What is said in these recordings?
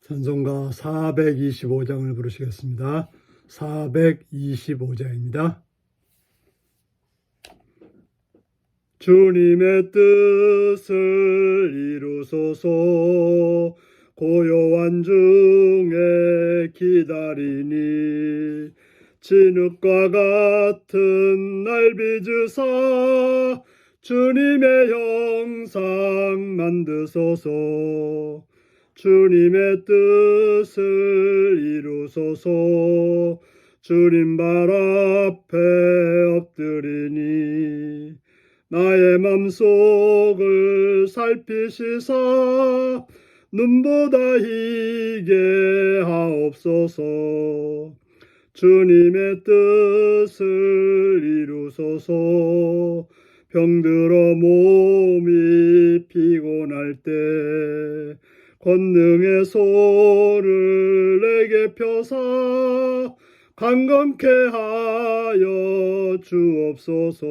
찬송가 425장을 부르시겠습니다. 425장입니다. 주님의 뜻을 이루소서. 고요한 중에 기다리니 진흙과 같은 날 빚으사 주님의 형상 만드소서. 주님의 뜻을 이루소서. 주님 발 앞에 엎드리니 나의 맘속을 살피시사 눈보다 희게 하옵소서. 주님의 뜻을 이루소서. 병들어 몸이 피곤할 때 권능의 손을 내게 펴사 강건케 하여 주옵소서.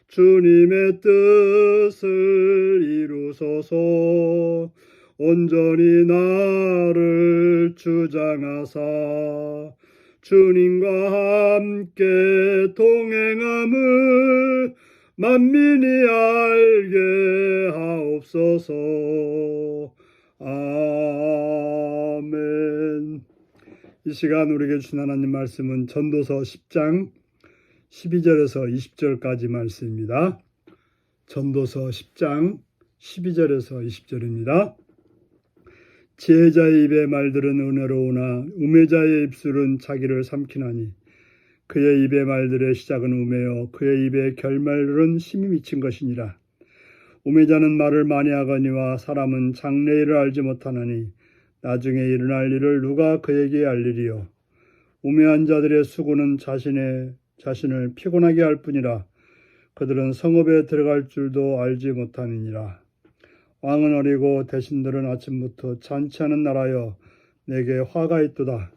주님의 뜻을 이루소서. 온전히 나를 주장하사 주님과 함께 동행함을 만민이 알게 하옵소서. 아멘. 이 시간 우리에게 주신 하나님 말씀은 전도서 10장 12절에서 20절까지 말씀입니다. 전도서 10장 12절에서 20절입니다. 지혜자의 입의 말들은 은혜로우나 우매자의 입술은 자기를 삼키나니 그의 입의 말들의 시작은 우매요 그의 입의 결말은 심히 미친 것이니라. 우매자는 말을 많이 하거니와 사람은 장래일을 알지 못하나니 나중에 일어날 일을 누가 그에게 알리리요. 우매한 자들의 수고는 자신을 피곤하게 할 뿐이라. 그들은 성읍에 들어갈 줄도 알지 못하느니라. 왕은 어리고 대신들은 아침부터 잔치하는 나라여 내게 화가 있도다.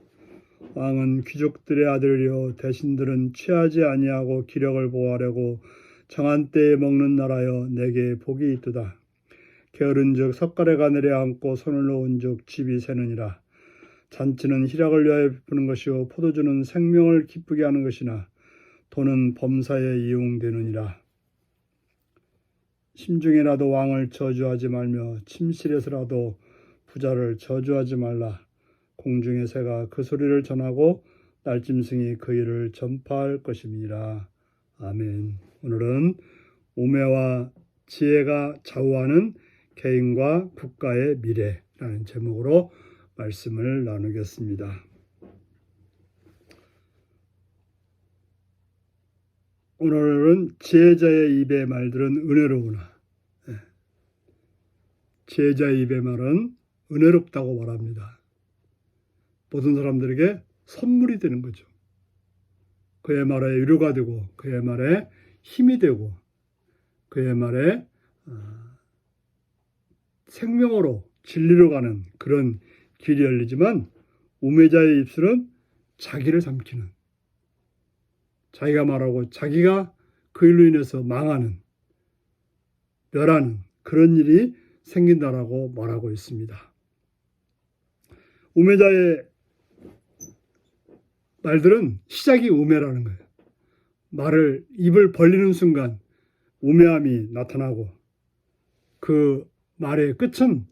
왕은 귀족들의 아들이요 대신들은 취하지 아니하고 기력을 보호하려고 정한 때에 먹는 나라여 내게 복이 있도다. 게으른즉 석가래가 내려앉고 손을 놓은즉 집이 새느니라. 잔치는 희락을 위하여 베푸는 것이요 포도주는 생명을 기쁘게 하는 것이나 돈은 범사에 이용되느니라. 심중에라도 왕을 저주하지 말며 침실에서라도 부자를 저주하지 말라. 공중의 새가 그 소리를 전하고 날짐승이 그 일을 전파할 것임이니라. 아멘. 오늘은 우매와 지혜가 좌우하는 개인과 국가의 미래라는 제목으로 말씀을 나누겠습니다. 오늘은 지혜자의 입의 말들은 은혜로우나. 지혜자의 입의 말은 은혜롭다고 말합니다. 모든 사람들에게 선물이 되는 거죠. 그의 말에 위로가 되고 그의 말에 힘이 되고 그의 말에 생명으로 진리로 가는 그런 길이 열리지만 우매자의 입술은 자기를 삼키는, 자기가 말하고 자기가 그 일로 인해서 망하는, 멸하는 그런 일이 생긴다라고 말하고 있습니다. 우매자의 말들은 시작이 우매라는 거예요. 입을 벌리는 순간 우매함이 나타나고 그 말의 끝은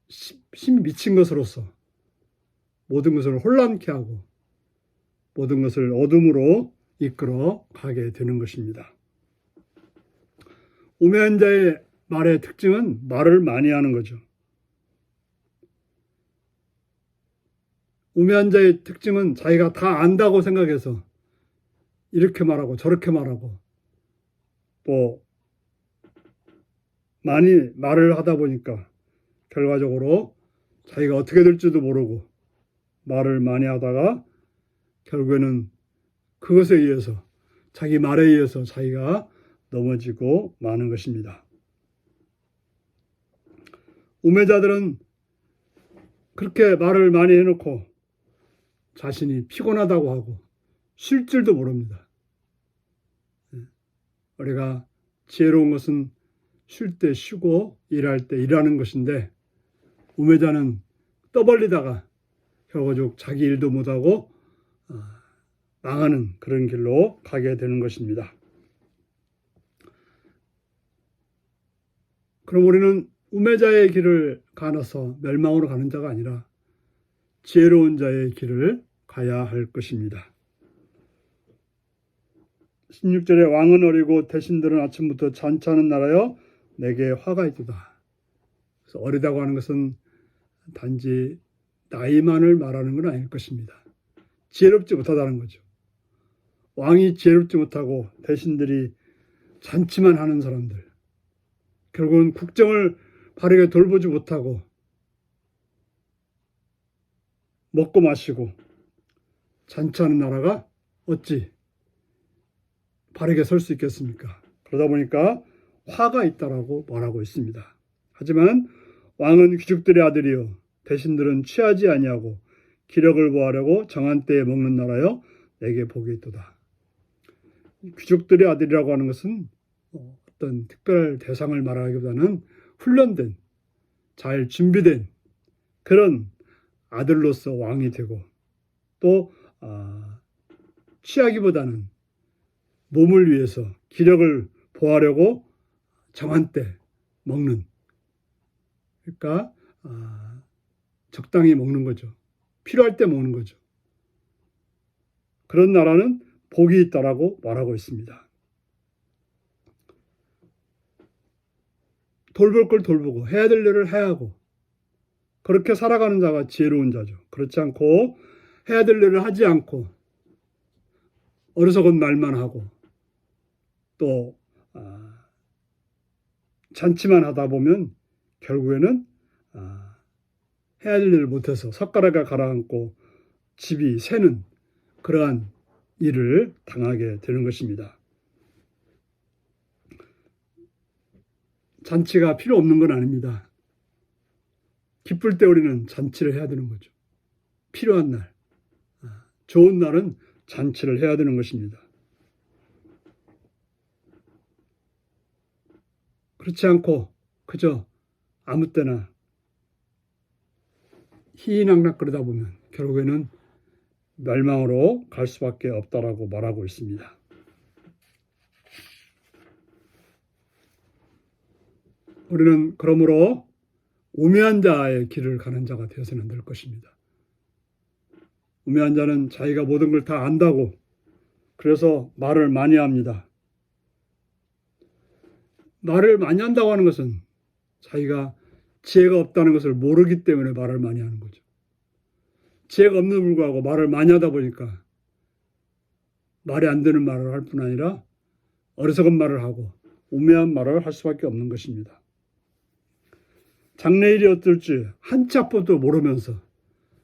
심히 미친 것으로서 모든 것을 혼란케 하고 모든 것을 어둠으로 이끌어 가게 되는 것입니다. 우매한 자의 말의 특징은 말을 많이 하는 거죠. 우매한 자의 특징은 자기가 다 안다고 생각해서 이렇게 말하고 저렇게 말하고 또 많이 말을 하다 보니까 결과적으로 자기가 어떻게 될지도 모르고 말을 많이 하다가 결국에는 그것에 의해서 자기 말에 의해서 자기가 넘어지고 마는 것입니다. 우매자들은 그렇게 말을 많이 해놓고 자신이 피곤하다고 하고 쉴 줄도 모릅니다. 우리가 지혜로운 것은 쉴 때 쉬고 일할 때 일하는 것인데 우매자는 떠벌리다가 결국 자기 일도 못하고 망하는 그런 길로 가게 되는 것입니다. 그럼 우리는 우매자의 길을 가나서 멸망으로 가는 자가 아니라 지혜로운 자의 길을 가야 할 것입니다. 16절에 왕은 어리고 대신들은 아침부터 잔치하는 나라여 내게 화가 있도다. 그래서 어리다고 하는 것은 단지 나이만을 말하는 건 아닐 것입니다. 지혜롭지 못하다는 거죠. 왕이 지혜롭지 못하고 대신들이 잔치만 하는 사람들, 결국은 국정을 바르게 돌보지 못하고 먹고 마시고 잔치하는 나라가 어찌 바르게 설 수 있겠습니까? 그러다 보니까 화가 있다라고 말하고 있습니다. 하지만 왕은 귀족들의 아들이요 대신들은 취하지 아니하고 기력을 보하려고 정한 때에 먹는 나라여 내게 복이 있도다. 귀족들의 아들이라고 하는 것은 어떤 특별 대상을 말하기보다는 훈련된, 잘 준비된 그런 아들로서 왕이 되고 또 취하기보다는 몸을 위해서 기력을 보하려고 정한 때 먹는, 그러니까 적당히 먹는 거죠. 필요할 때 먹는 거죠. 그런 나라는 복이 있다라고 말하고 있습니다. 돌볼 걸 돌보고 해야 될 일을 해야 하고 그렇게 살아가는 자가 지혜로운 자죠. 그렇지 않고 해야 될 일을 하지 않고 어리석은 말만 하고 또 잔치만 하다 보면 결국에는 해야 될 일을 못해서 숟가락에 가라앉고 집이 새는 그러한 일을 당하게 되는 것입니다. 잔치가 필요 없는 건 아닙니다. 기쁠 때 우리는 잔치를 해야 되는 거죠. 필요한 날, 좋은 날은 잔치를 해야 되는 것입니다. 그렇지 않고 그저 아무 때나 희희낙낙 그러다 보면 결국에는 멸망으로 갈 수밖에 없다라고 말하고 있습니다. 우리는 그러므로 우매한 자의 길을 가는 자가 되어서는 안 될 것입니다. 우매한 자는 자기가 모든 걸 다 안다고 그래서 말을 많이 합니다. 말을 많이 한다고 하는 것은 자기가 지혜가 없다는 것을 모르기 때문에 말을 많이 하는 거죠. 지혜가 없는 불구하고 말을 많이 하다 보니까 말이 안 되는 말을 할 뿐 아니라 어리석은 말을 하고 우매한 말을 할 수밖에 없는 것입니다. 장래일이 어떨지 한치 앞도 모르면서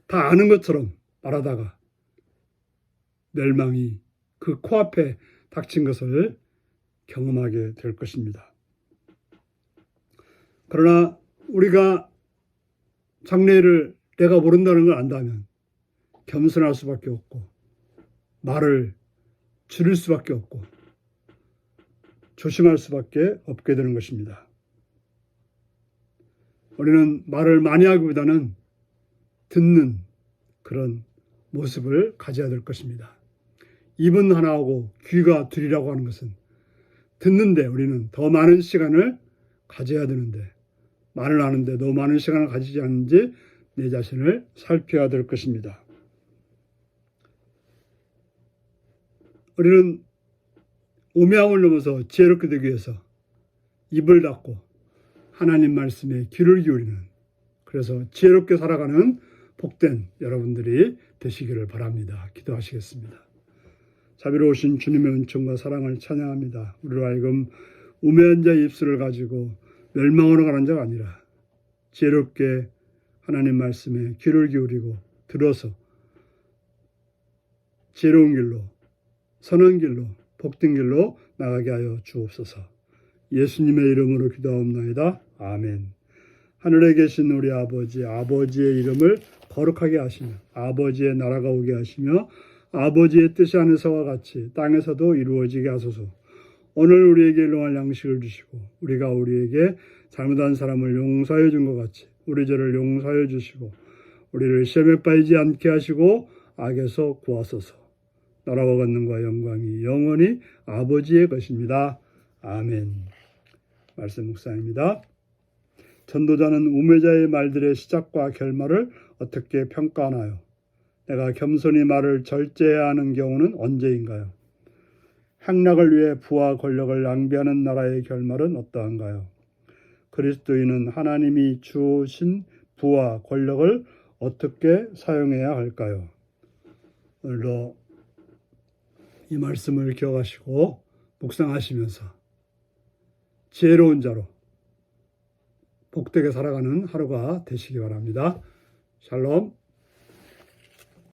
다 아는 것처럼 말하다가 멸망이 그 코앞에 닥친 것을 경험하게 될 것입니다. 그러나 우리가 장래일을 내가 모른다는 걸 안다면 겸손할 수밖에 없고 말을 줄일 수밖에 없고 조심할 수밖에 없게 되는 것입니다. 우리는 말을 많이 하기보다는 듣는 그런 모습을 가져야 될 것입니다. 입은 하나하고 귀가 둘이라고 하는 것은 듣는데 우리는 더 많은 시간을 가져야 되는데 말을 하는데 너무 많은 시간을 가지지 않는지 내 자신을 살펴야 될 것입니다. 우리는 우매함을 넘어서 지혜롭게 되기 위해서 입을 닫고 하나님 말씀에 귀를 기울이는, 그래서 지혜롭게 살아가는 복된 여러분들이 되시기를 바랍니다. 기도하시겠습니다. 자비로우신 주님의 은총과 사랑을 찬양합니다. 우리로 하여금 우매한 자의 입술을 가지고 멸망으로 가는 자가 아니라 지혜롭게 하나님 말씀에 귀를 기울이고 들어서 지혜로운 길로, 선한 길로, 복된 길로 나가게 하여 주옵소서. 예수님의 이름으로 기도하옵나이다. 아멘. 하늘에 계신 우리 아버지, 아버지의 이름을 거룩하게 하시며 아버지의 나라가 오게 하시며 아버지의 뜻이 하늘에서와 같이 땅에서도 이루어지게 하소서. 오늘 우리에게 일용할 양식을 주시고 우리가 우리에게 잘못한 사람을 용서해 준 것 같이 우리 죄를 용서해 주시고 우리를 시험에 빠지지 않게 하시고 악에서 구하소서. 나라와 권능과 영광이 영원히 아버지의 것입니다. 아멘. 말씀 묵상입니다. 전도자는 우매자의 말들의 시작과 결말을 어떻게 평가하나요? 내가 겸손히 말을 절제해야 하는 경우는 언제인가요? 행락을 위해 부와 권력을 낭비하는 나라의 결말은 어떠한가요? 그리스도인은 하나님이 주신 부와 권력을 어떻게 사용해야 할까요? 오늘도 이 말씀을 기억하시고 묵상하시면서 지혜로운 자로 복되게 살아가는 하루가 되시기 바랍니다. 샬롬.